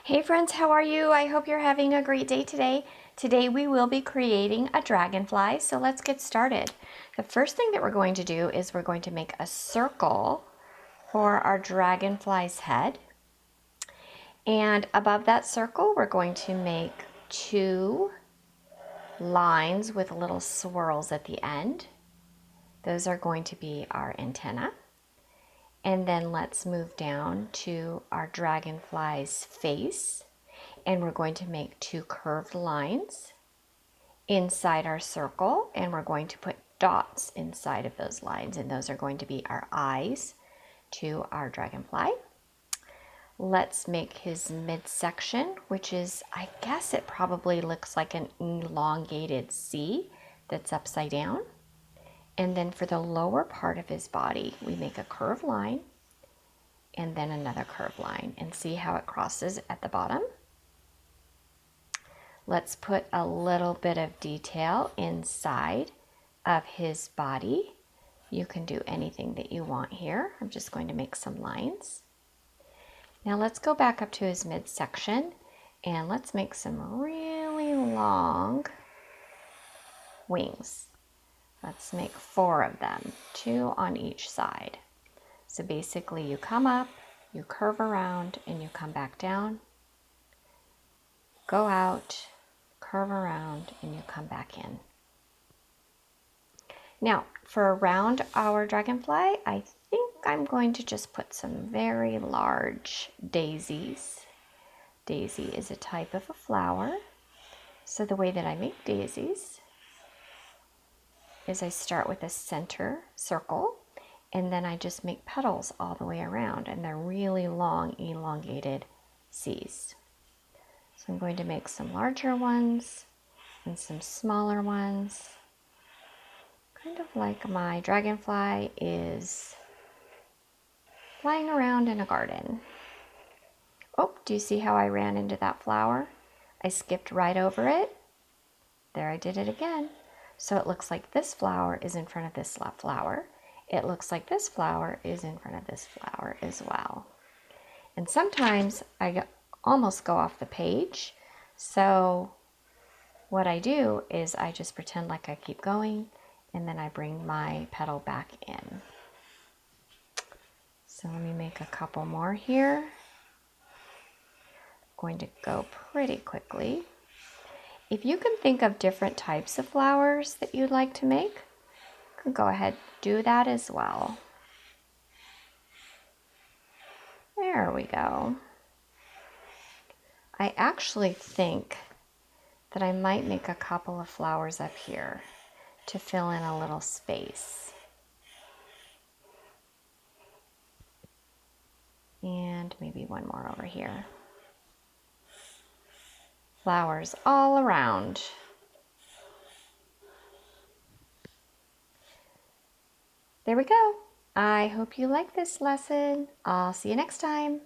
Hey friends, how are you? I hope you're having a great day today. Today we will be creating a dragonfly, so let's get started. The first thing that we're going to do is we're going to make a circle for our dragonfly's head. And above that circle, we're going to make two lines with little swirls at the end. Those are going to be our antenna. And then let's move down to our dragonfly's face. And we're going to make two curved lines inside our circle, and we're going to put dots inside of those lines, and those are going to be our eyes to our dragonfly. Let's make his midsection, which is, I guess it probably looks like an elongated C that's upside down. And then for the lower part of his body, we make a curved line and then another curved line, and see how it crosses at the bottom. Let's put a little bit of detail inside of his body. You can do anything that you want here. I'm just going to make some lines. Now let's go back up to his midsection and let's make some really long wings. Let's make 4 of them, 2 on each side. So basically you come up, you curve around, and you come back down, go out, curve around, and you come back in. Now, for around our dragonfly, I think I'm going to just put some very large daisies. Daisy is a type of a flower. So the way that I make daisies is I start with a center circle, and then I just make petals all the way around, and they're really long, elongated C's. So I'm going to make some larger ones and some smaller ones, kind of like my dragonfly is flying around in a garden. Oh, do you see how I ran into that flower? I skipped right over it. There, I did it again. So it looks like this flower is in front of this flower. It looks like this flower is in front of this flower as well. And sometimes I almost go off the page. So what I do is I just pretend like I keep going, and then I bring my petal back in. So let me make a couple more here. I'm going to go pretty quickly. If you can think of different types of flowers that you'd like to make, you can go ahead and do that as well. There we go. I actually think that I might make a couple of flowers up here to fill in a little space. And maybe one more over here. Flowers all around. There we go. I hope you like this lesson. I'll see you next time.